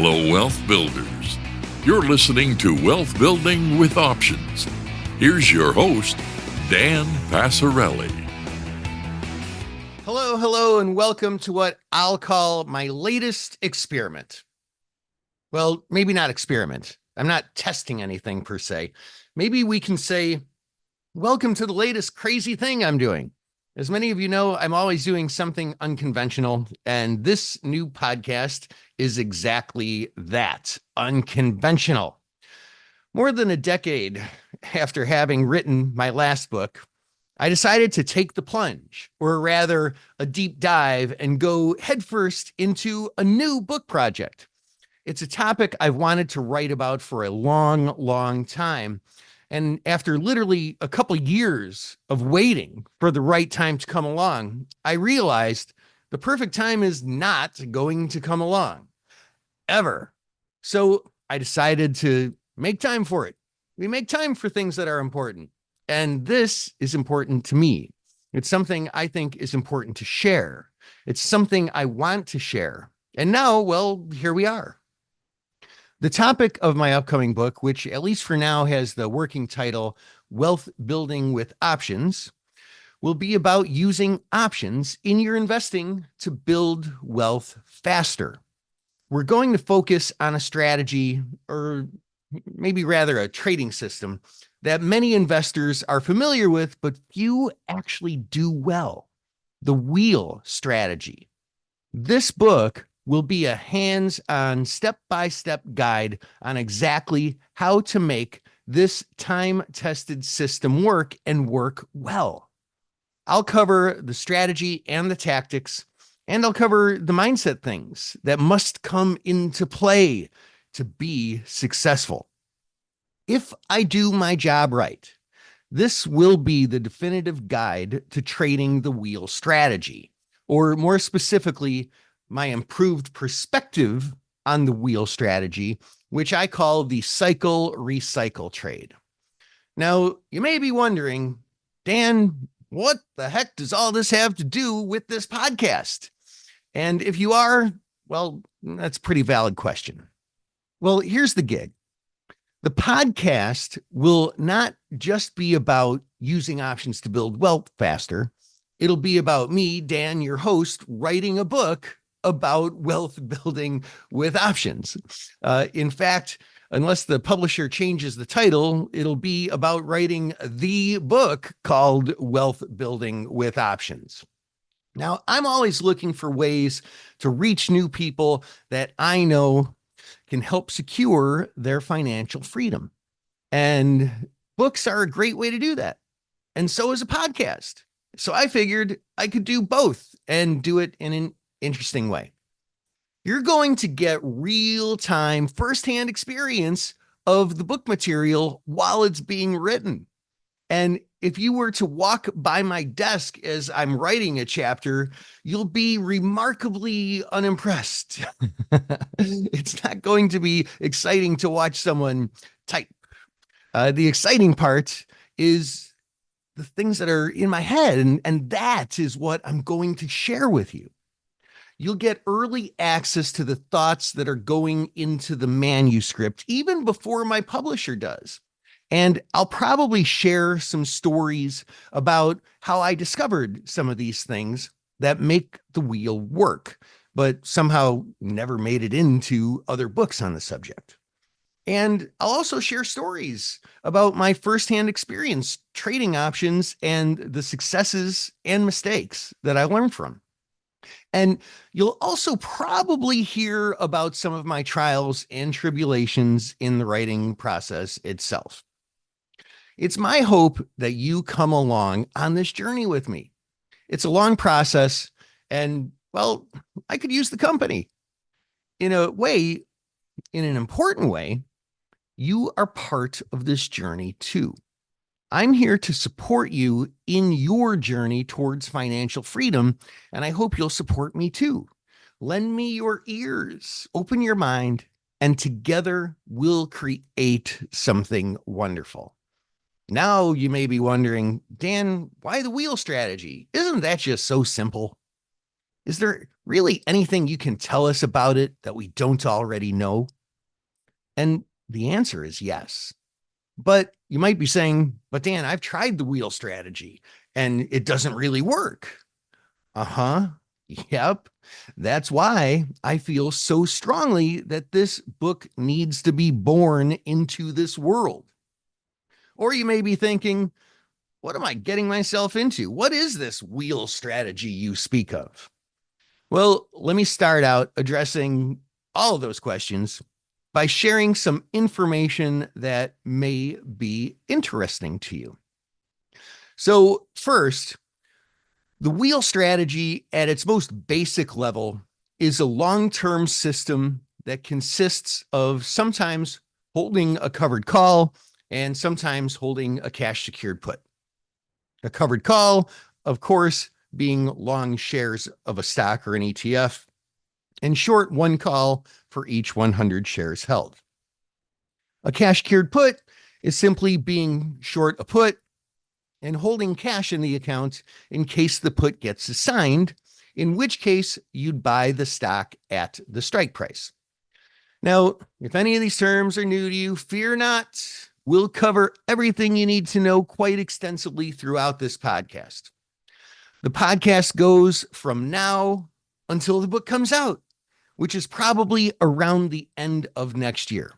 Hello, Wealth Builders. You're listening to Wealth Building with Options. Here's your host, Dan Passarelli. Hello, and welcome to what I'll call my latest experiment. Well, maybe not experiment. I'm not testing anything per se. Maybe we can say, welcome to the latest crazy thing I'm doing. As many of you know, I'm always doing something unconventional, and this new podcast is exactly that, unconventional. More than a decade after having written my last book, I decided to take the plunge, or rather a deep dive, and go headfirst into a new book project. It's a topic I've wanted to write about for a long time. And after literally a couple of years of waiting for the right time to come along, I realized the perfect time is not going to come along, ever. So I decided to make time for it. We make time for things that are important. And this is important to me. It's something I think is important to share. It's something I want to share. And now, well, here we are. The topic of my upcoming book, which at least for now has the working title, Wealth Building with Options, will be about using options in your investing to build wealth faster. We're going to focus on a strategy, or maybe rather a trading system, that many investors are familiar with, but few actually do well: the wheel strategy. This book will be a hands-on, step-by-step guide on exactly how to make this time-tested system work and work well. I'll cover the strategy and the tactics, and I'll cover the mindset things that must come into play to be successful. If I do my job right, this will be the definitive guide to trading the wheel strategy, or more specifically, my improved perspective on the wheel strategy, which I call the cycle recycle trade. Now, you may be wondering, Dan, what the heck does all this have to do with this podcast? And if you are, well, that's a pretty valid question. Well, here's the gig. The podcast will not just be about using options to build wealth faster. It'll be about me, Dan, your host, writing a book about wealth building with options. In fact, unless the publisher changes the title, it'll be about writing the book called Wealth Building with Options. Now, I'm always looking for ways to reach new people that I know can help secure their financial freedom. And books are a great way to do that. And so is a podcast. So I figured I could do both and do it in an interesting way. You're going to get real-time, firsthand experience of the book material while it's being written. And if you were to walk by my desk as I'm writing a chapter, you'll be remarkably unimpressed. It's not going to be exciting to watch someone type. The exciting part is the things that are in my head, and that is what I'm going to share with you. You'll get early access to the thoughts that are going into the manuscript, even before my publisher does. And I'll probably share some stories about how I discovered some of these things that make the wheel work, but somehow never made it into other books on the subject. And I'll also share stories about my firsthand experience trading options and the successes and mistakes that I learned from. And you'll also probably hear about some of my trials and tribulations in the writing process itself. It's my hope that you come along on this journey with me. It's a long process, and, well, I could use the company. In a way, in an important way, you are part of this journey too. I'm here to support you in your journey towards financial freedom, and I hope you'll support me too. Lend me your ears, open your mind, and together we'll create something wonderful. Now you may be wondering, Dan, why the wheel strategy? Isn't that just so simple? Is there really anything you can tell us about it that we don't already know? And the answer is yes. But you might be saying, but Dan, I've tried the wheel strategy and it doesn't really work. Uh-huh. Yep. That's why I feel so strongly that this book needs to be born into this world. Or you may be thinking, what am I getting myself into? What is this wheel strategy you speak of? Well, let me start out addressing all of those questions by sharing some information that may be interesting to you. So, first, the wheel strategy at its most basic level is a long-term system that consists of sometimes holding a covered call and sometimes holding a cash secured put. A covered call, of course, being long shares of a stock or an ETF, and short one call for each 100 shares held. A cash secured put is simply being short a put and holding cash in the account in case the put gets assigned, in which case you'd buy the stock at the strike price. Now, if any of these terms are new to you, fear not. We'll cover everything you need to know quite extensively throughout this podcast. The podcast goes from now until the book comes out, which is probably around the end of next year.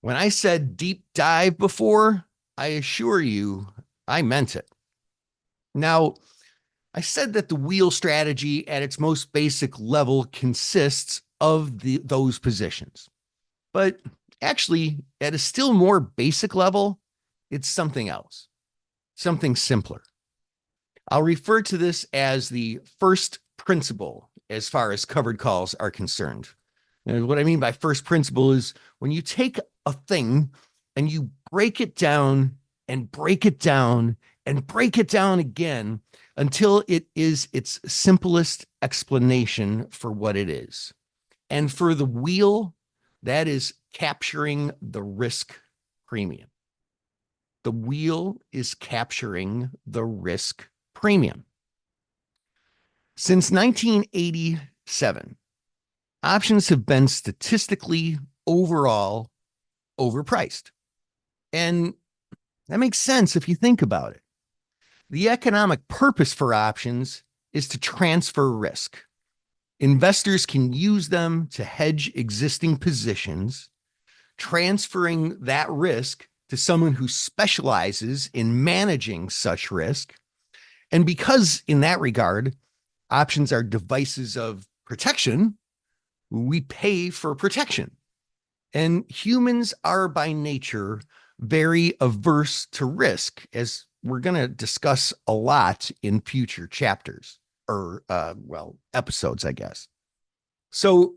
When I said deep dive before, I assure you, I meant it. Now, I said that the wheel strategy at its most basic level consists of those positions. But actually, at a still more basic level, it's something else, something simpler. I'll refer to this as the first principle as far as covered calls are concerned. And what I mean by first principle is when you take a thing and you break it down and break it down and break it down again until it is its simplest explanation for what it is. And for the wheel, that is capturing the risk premium. The wheel is capturing the risk premium. Since 1987, options have been statistically overall overpriced. And that makes sense if you think about it. The economic purpose for options is to transfer risk. Investors can use them to hedge existing positions, transferring that risk to someone who specializes in managing such risk. And because in that regard, options are devices of protection, we pay for protection. And humans are by nature very averse to risk, as we're going to discuss a lot in future chapters or, episodes, I guess. So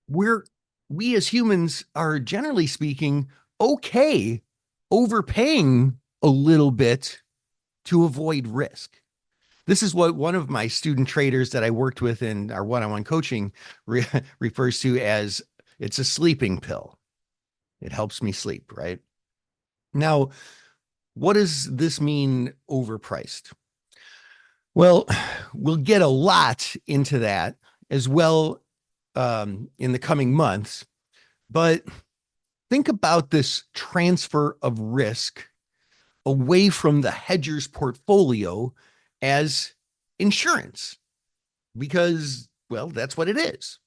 we as humans are generally speaking okay overpaying a little bit to avoid risk. This is what one of my student traders that I worked with in our one-on-one coaching refers to as it's a sleeping pill. It helps me sleep, right? Now, what does this mean overpriced? Well, we'll get a lot into that as well in the coming months, but think about this transfer of risk away from the hedger's portfolio as insurance, because, well, that's what it is.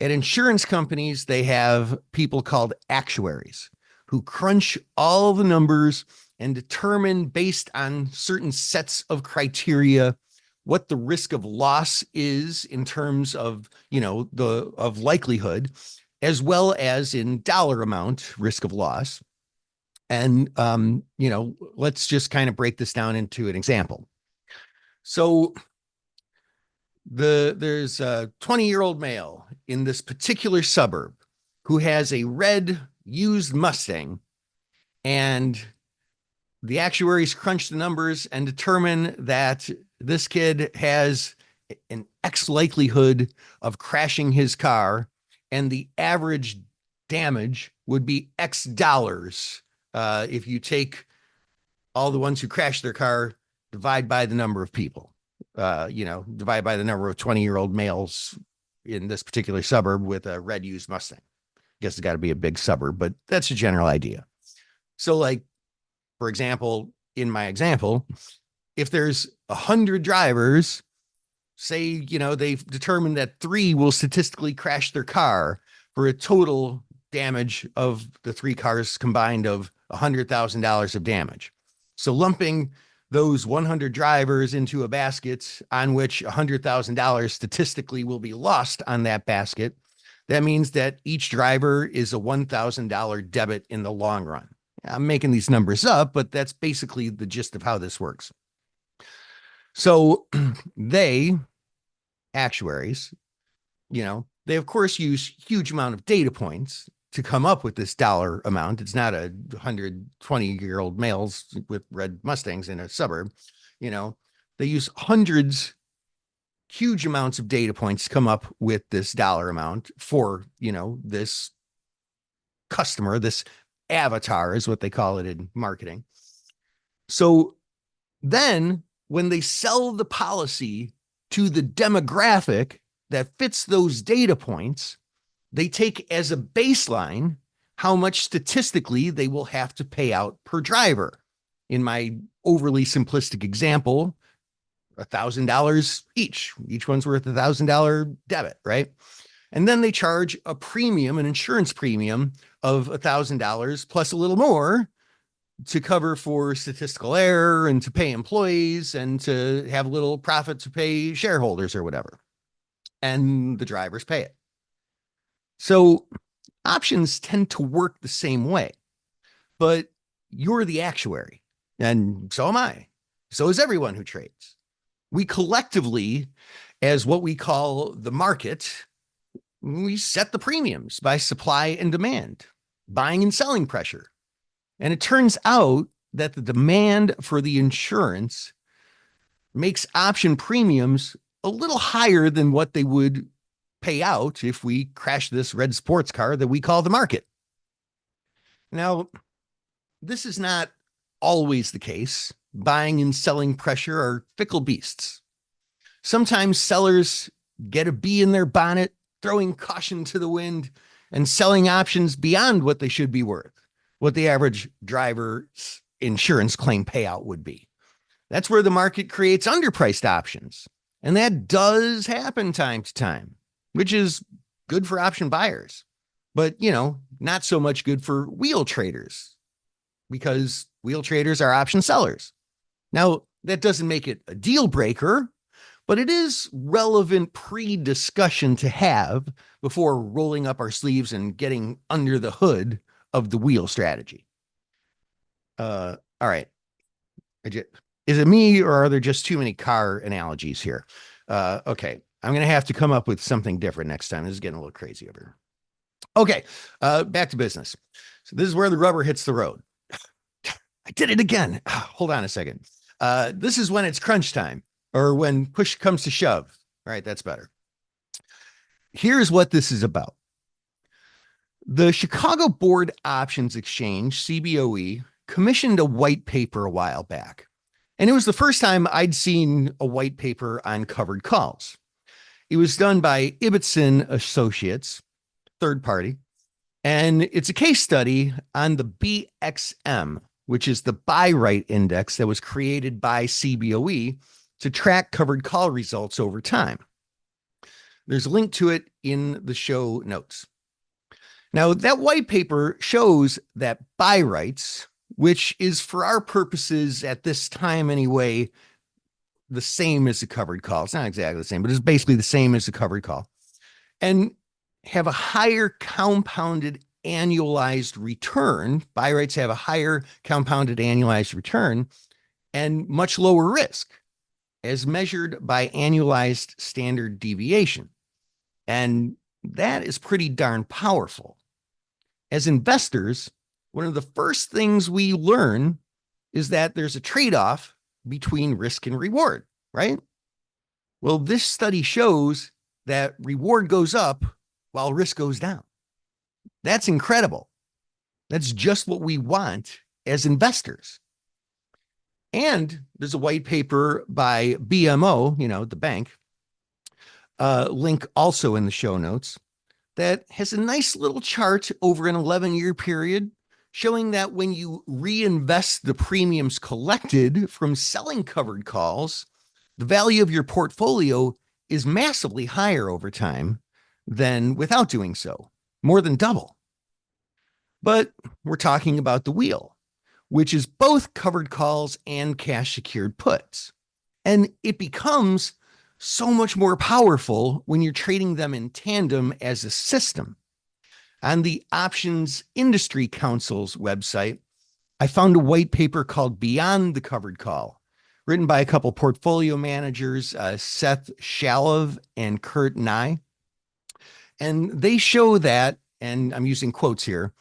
At insurance companies, they have people called actuaries who crunch all the numbers and determine based on certain sets of criteria what the risk of loss is in terms of, of likelihood, as well as in dollar amount risk of loss. And, let's just kind of break this down into an example. So there's a 20-year-old male in this particular suburb who has a red used Mustang, and the actuaries crunch the numbers and determine that this kid has an X likelihood of crashing his car, and the average damage would be X dollars if you take all the ones who crashed their car, divide by the number of people. divide by the number of 20-year-old males in this particular suburb with a red used Mustang. Guess it's got to be a big suburb, but that's a general idea. So, like, for example, in my example, if there's 100 drivers, say, they've determined that 3 will statistically crash their car for a total damage of the 3 cars combined of $100,000 of damage. So lumping those 100 drivers into a basket on which $100,000 statistically will be lost on that basket, that means that each driver is a $1,000 debit in the long run. I'm making these numbers up, but that's basically the gist of how this works. So actuaries, they of course use huge amount of data points to come up with this dollar amount. It's not 120-year-old males with red Mustangs in a suburb. They use huge amounts of data points to come up with this dollar amount for, this customer, this avatar is what they call it in marketing. So then when they sell the policy to the demographic that fits those data points, they take as a baseline how much statistically they will have to pay out per driver. In my overly simplistic example, $1,000 each. Each one's worth $1,000 debit, right? And then they charge a premium, an insurance premium of $1,000 plus a little more to cover for statistical error and to pay employees and to have a little profit to pay shareholders or whatever. And the drivers pay it. So options tend to work the same way, but you're the actuary, and so am I. So is everyone who trades. We collectively, as what we call the market, we set the premiums by supply and demand, buying and selling pressure. And it turns out that the demand for the insurance makes option premiums a little higher than what they would pay out if we crash this red sports car that we call the market. Now, this is not always the case. Buying and selling pressure are fickle beasts. Sometimes sellers get a bee in their bonnet, throwing caution to the wind and selling options beyond what they should be worth, what the average driver's insurance claim payout would be. That's where the market creates underpriced options. And that does happen time to time, which is good for option buyers, but, not so much good for wheel traders, because wheel traders are option sellers. Now, that doesn't make it a deal breaker, but it is relevant pre-discussion to have before rolling up our sleeves and getting under the hood of the wheel strategy. All right. Is it me, or are there just too many car analogies here? Okay. I'm going to have to come up with something different next time. This is getting a little crazy over here. Okay. Back to business. So this is where the rubber hits the road. I did it again. Hold on a second. This is when it's crunch time, or when push comes to shove. All right. That's better. Here's what this is about. The Chicago Board Options Exchange, CBOE, commissioned a white paper a while back. And it was the first time I'd seen a white paper on covered calls. It was done by Ibbotson Associates, third party, and it's a case study on the BXM, which is the buy right index that was created by CBOE to track covered call results over time. There's a link to it in the show notes. Now, that white paper shows that buy rights, which is for our purposes at this time anyway, the same as a covered call. It's not exactly the same, but it's basically the same as a covered call, and have a higher compounded annualized return. Buy rights have a higher compounded annualized return and much lower risk as measured by annualized standard deviation. And that is pretty darn powerful. As investors, one of the first things we learn is that there's a trade-off between risk and reward, right? Well, this study shows that reward goes up while risk goes down. That's incredible. That's just what we want as investors. And there's a white paper by BMO, the bank, link also in the show notes, that has a nice little chart over an 11-year period showing that when you reinvest the premiums collected from selling covered calls, the value of your portfolio is massively higher over time than without doing so, more than double. But we're talking about the wheel, which is both covered calls and cash secured puts. And it becomes so much more powerful when you're trading them in tandem as a system. On the Options Industry Council's website, I found a white paper called Beyond the Covered Call, written by a couple portfolio managers, Seth Shalov and Kurt Nye. And they show that, and I'm using quotes here,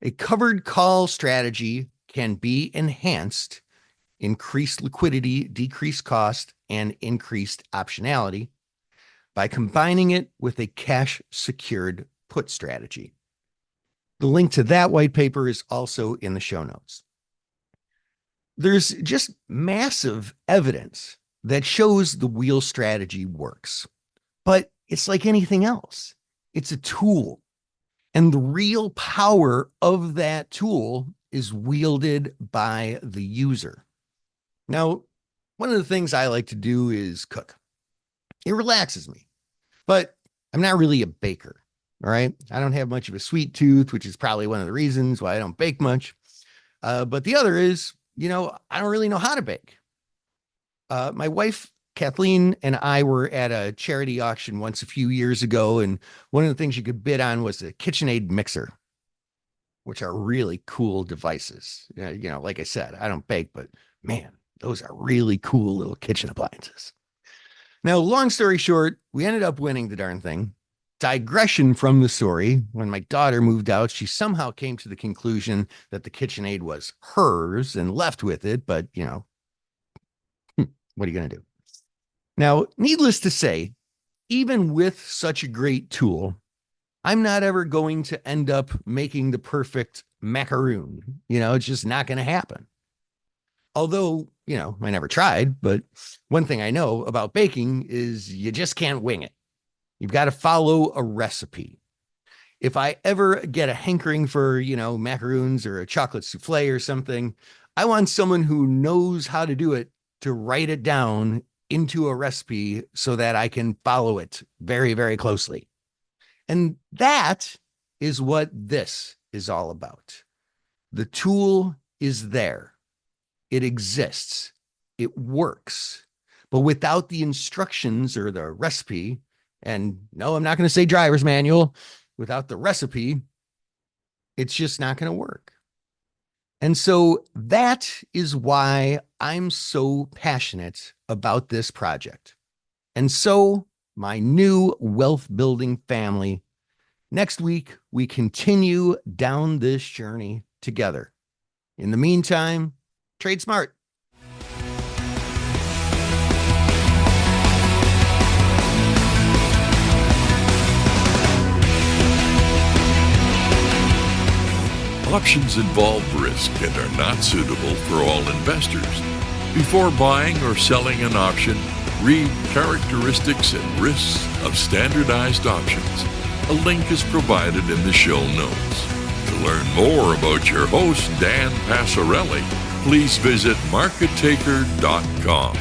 a covered call strategy can be enhanced, increased liquidity, decreased cost, and increased optionality by combining it with a cash secured put strategy. The link to that white paper is also in the show notes. There's just massive evidence that shows the wheel strategy works, but it's like anything else. It's a tool, and the real power of that tool is wielded by the user. Now, one of the things I like to do is cook. It relaxes me, but I'm not really a baker. All right. I don't have much of a sweet tooth, which is probably one of the reasons why I don't bake much. But the other is, I don't really know how to bake. My wife, Kathleen, and I were at a charity auction once a few years ago. And one of the things you could bid on was a KitchenAid mixer, which are really cool devices. Like I said, I don't bake, but man, those are really cool little kitchen appliances. Now, long story short, we ended up winning the darn thing. Digression from the story, when my daughter moved out, she somehow came to the conclusion that the KitchenAid was hers and left with it. But, what are you going to do? Now, needless to say, even with such a great tool, I'm not ever going to end up making the perfect macaroon. It's just not going to happen. Although, I never tried, but one thing I know about baking is you just can't wing it. You've got to follow a recipe. If I ever get a hankering for, macaroons or a chocolate souffle or something, I want someone who knows how to do it to write it down into a recipe so that I can follow it very, very closely. And that is what this is all about. The tool is there. It exists. It works. But without the instructions or the recipe, and no, I'm not going to say driver's manual, without the recipe, it's just not going to work. And so that is why I'm so passionate about this project. And so my new wealth building family, next week, we continue down this journey together. In the meantime, trade smart. Options involve risk and are not suitable for all investors. Before buying or selling an option, read characteristics and risks of standardized options. A link is provided in the show notes. To learn more about your host, Dan Passarelli, please visit markettaker.com.